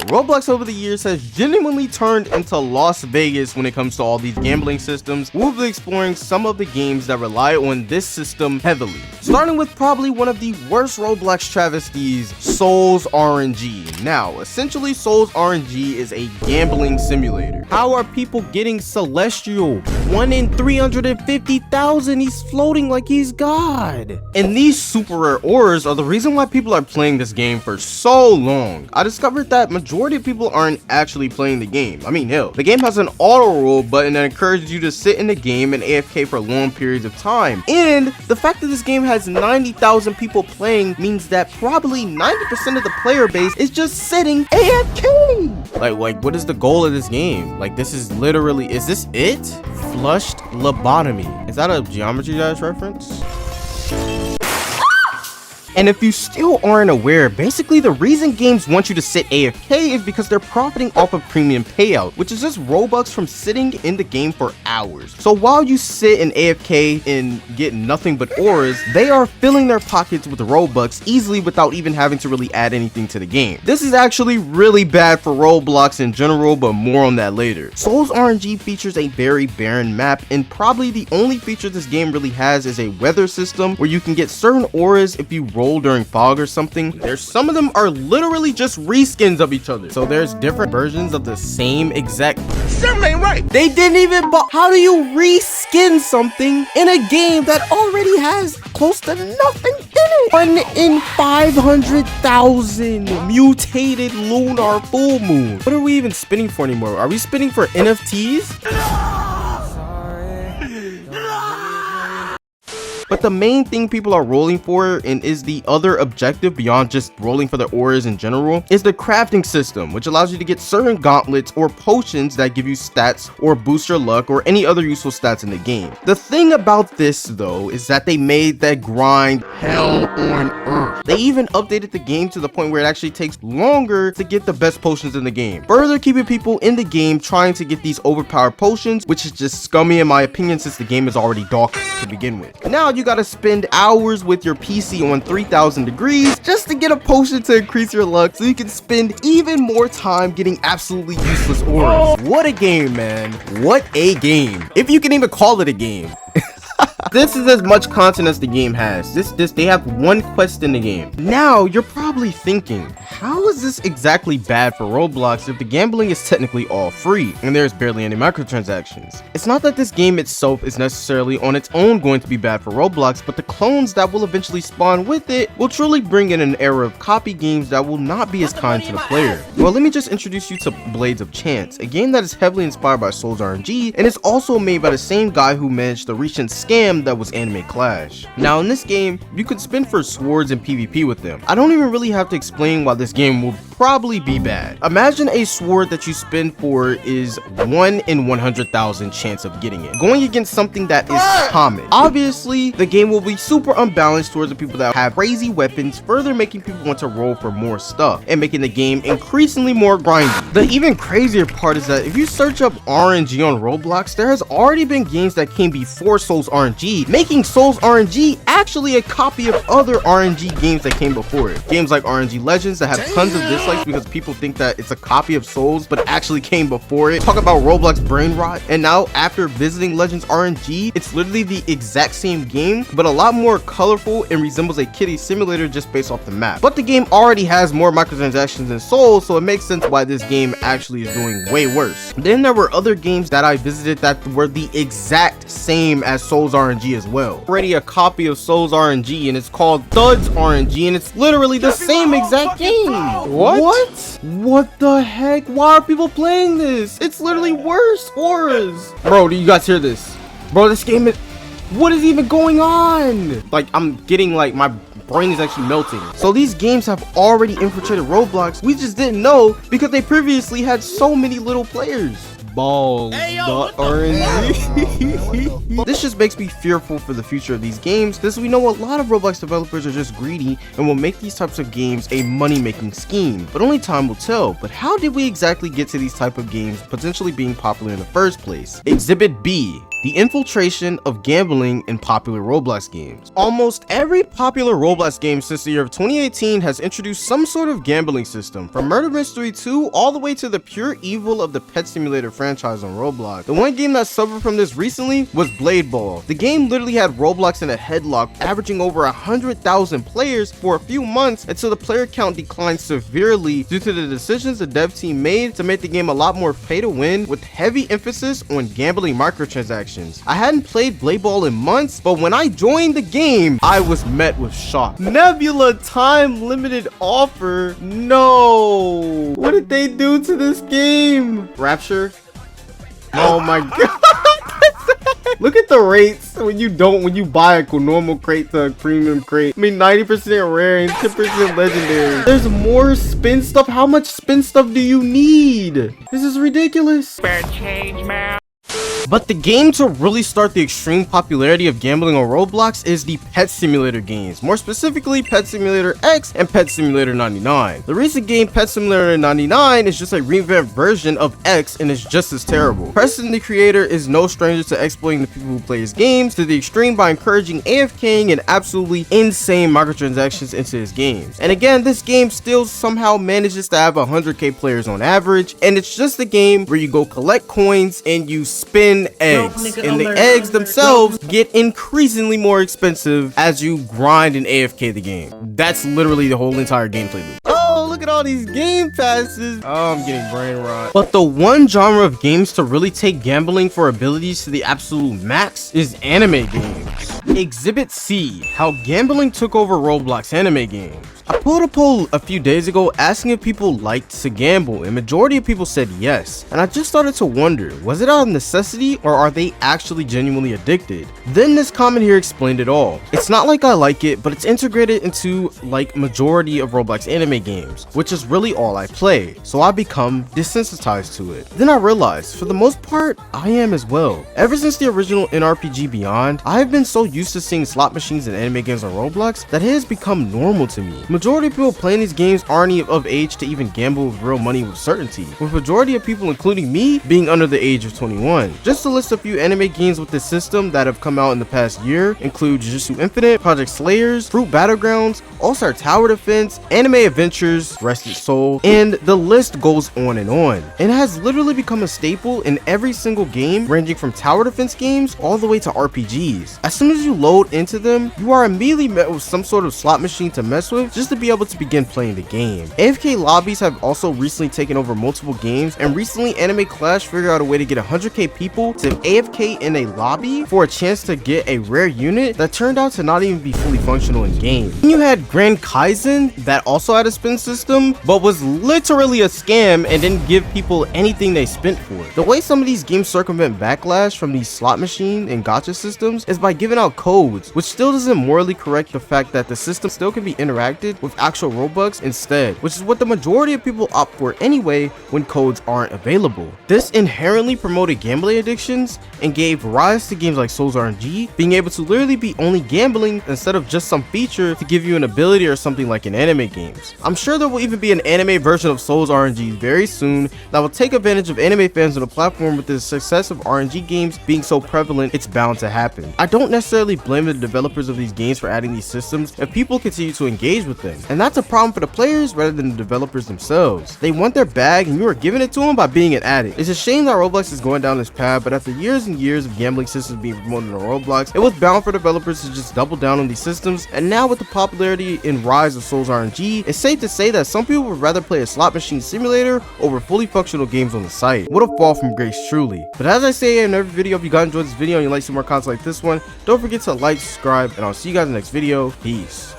Roblox over the years has genuinely turned into Las Vegas when it comes to all these gambling systems. We'll be exploring some of the games that rely on this system heavily. Starting with probably one of the worst Roblox travesties, Souls RNG. Now, essentially Souls RNG is a gambling simulator. How are people getting Celestial? 1 in 350,000, he's floating like he's God. And these super rare auras are the reason why people are playing this game for so long. I discovered that majority of people aren't actually playing the game. I mean, hell, the game has an auto roll button that encourages you to sit in the game and AFK for long periods of time. And the fact that this game has 90,000 people playing means that probably 90% of the player base is just sitting AFK. Like, what is the goal of this game? Like, this is literally, is this it? Flushed lobotomy. Is that a Geometry Dash reference? And if you still aren't aware, basically the reason games want you to sit AFK is because they're profiting off of premium payout, which is just Robux from sitting in the game for hours. So while you sit in AFK and get nothing but auras, they are filling their pockets with Robux easily without even having to really add anything to the game. This is actually really bad for Roblox in general, but more on that later. Souls RNG features a very barren map, and probably the only feature this game really has is a weather system where you can get certain auras if you roll during fog or something. There's some of them are literally just reskins of each other. So there's different versions of the same exact. Something ain't right. They didn't even. How do you reskin something in a game that already has close to nothing in it? 1 in 500,000 mutated lunar full moon. What are we even spinning for anymore? Are we spinning for NFTs? But the main thing people are rolling for, and is the other objective beyond just rolling for the auras in general, is the crafting system, which allows you to get certain gauntlets or potions that give you stats or boost your luck or any other useful stats in the game. The thing about this though is that they made that grind hell on earth. They even updated the game to the point where it actually takes longer to get the best potions in the game, further keeping people in the game trying to get these overpowered potions, which is just scummy in my opinion since the game is already dark to begin with. Now you gotta spend hours with your PC on 3,000 degrees just to get a potion to increase your luck so you can spend even more time getting absolutely useless auras. What a game, man. What a game. If you can even call it a game. This is as much content as the game has. They have one quest in the game. Now, you're probably thinking, how is this exactly bad for Roblox if the gambling is technically all free and there's barely any microtransactions? It's not that this game itself is necessarily on its own going to be bad for Roblox, but the clones that will eventually spawn with it will truly bring in an era of copy games that will not be as kind to the player. Well, let me just introduce you to Blades of Chance, a game that is heavily inspired by Souls RNG and is also made by the same guy who managed the recent scam that was Anime Clash. Now in this game, you could spin for swords and PvP with them. I don't even really have to explain why this game will probably be bad. Imagine a sword that you spin for is 1 in 100,000 chance of getting it, going against something that is common. Obviously, the game will be super unbalanced towards the people that have crazy weapons, further making people want to roll for more stuff and making the game increasingly more grindy. The even crazier part is that if you search up RNG on Roblox, there has already been games that came before Souls RNG, making Souls RNG actually a copy of other RNG games that came before it. Games like RNG Legends that have tons of dislikes because people think that it's a copy of Souls but actually came before it. Talk about Roblox brain rot. And now after visiting Legends RNG, it's literally the exact same game but a lot more colorful and resembles a kiddie simulator just based off the map. But the game already has more microtransactions than Souls, so it makes sense why this game actually is doing way worse. Then there were other games that I visited that were the exact same as Souls RNG as well. Already a copy of Souls RNG and it's called Thuds RNG and it's literally the same exact game. What the heck? Why are people playing this? It's literally worse auras. Bro, do you guys hear this? Bro, this game is... What is even going on? Like, I'm getting like my brain is actually melting. So these games have already infiltrated Roblox. We just didn't know because they previously had so many little players. Balls. RNG. This just makes me fearful for the future of these games, since we know a lot of Roblox developers are just greedy and will make these types of games a money-making scheme. But only time will tell. But how did we exactly get to these type of games potentially being popular in the first place? Exhibit B. the infiltration of gambling in popular Roblox games. Almost every popular Roblox game since the year of 2018 has introduced some sort of gambling system, from Murder Mystery 2 all the way to the pure evil of the Pet Simulator franchise on Roblox. The one game that suffered from this recently was Blade Ball. The game literally had Roblox in a headlock, averaging over 100,000 players for a few months until the player count declined severely due to the decisions the dev team made to make the game a lot more pay to win, with heavy emphasis on gambling microtransactions. I hadn't played Blade Ball in months, but when I joined the game, I was met with shock. Nebula time limited offer? No! What did they do to this game? Rapture? Oh my god. Look at the rates when you buy a normal crate to a premium crate. I mean, 90% rare and 10% legendary. There's more spin stuff. How much spin stuff do you need? This is ridiculous. Bad change, man. But the game to really start the extreme popularity of gambling on Roblox is the Pet Simulator games, more specifically Pet Simulator X and Pet Simulator 99. The recent game Pet Simulator 99 is just a revamped version of X and is just as terrible. Preston, the creator, is no stranger to exploiting the people who play his games to the extreme by encouraging AFKing and absolutely insane microtransactions into his games. And again, this game still somehow manages to have 100k players on average, and it's just a game where you go collect coins and you spin eggs, and the eggs themselves get increasingly more expensive as you grind and AFK the game. That's literally the whole entire gameplay loop. Oh, look at all these game passes. Oh, I'm getting brain rot. But the one genre of games to really take gambling for abilities to the absolute max is anime games. Exhibit C: how gambling took over Roblox anime games. I pulled a poll a few days ago asking if people liked to gamble, and majority of people said yes. And I just started to wonder, was it out of necessity or are they actually genuinely addicted? Then this comment here explained it all. It's not like I like it, but it's integrated into like majority of Roblox anime games, which is really all I play, so I become desensitized to it. Then I realized, for the most part, I am as well. Ever since the original NRPG Beyond, I have been so used to seeing slot machines and anime games on Roblox that it has become normal to me. Majority of people playing these games aren't even of age to even gamble with real money with certainty, with majority of people, including me, being under the age of 21. Just to list a few anime games with this system that have come out in the past year include Jujutsu Infinite, Project Slayers, Fruit Battlegrounds, All-Star Tower Defense, Anime Adventures, Rested Soul, and the list goes on and on. It has literally become a staple in every single game, ranging from tower defense games all the way to RPGs. As soon as you load into them, you are immediately met with some sort of slot machine to mess with just to be able to begin playing the game. AFK lobbies have also recently taken over multiple games, and recently Anime Clash figured out a way to get 100k people to AFK in a lobby for a chance to get a rare unit that turned out to not even be fully functional in game. Then you had Grand Kaizen that also had a spin system, but was literally a scam and didn't give people anything they spent for it. The way some of these games circumvent backlash from these slot machine and gacha systems is by giving out codes, which still doesn't morally correct the fact that the system still can be interacted with actual Robux instead, which is what the majority of people opt for anyway when codes aren't available. This inherently promoted gambling addictions and gave rise to games like Souls RNG being able to literally be only gambling instead of just some feature to give you an ability or something like in anime games. I'm sure there will even be an anime version of Souls RNG very soon that will take advantage of anime fans on the platform. With the success of RNG games being so prevalent, it's bound to happen. I don't necessarily blame the developers of these games for adding these systems if people continue to engage with them, and that's a problem for the players rather than the developers themselves. They want their bag and you are giving it to them by being an addict. It's a shame that Roblox is going down this path, but after years and years of gambling systems being promoted on Roblox, it was bound for developers to just double down on these systems. And now with the popularity and rise of Souls RNG, it's safe to say that some people would rather play a slot machine simulator over fully functional games on the site. What a fall from grace, truly. But as I say in every video, if you guys enjoyed this video and you like some more content like this one, don't forget to like, subscribe, and I'll see you guys in the next video. Peace.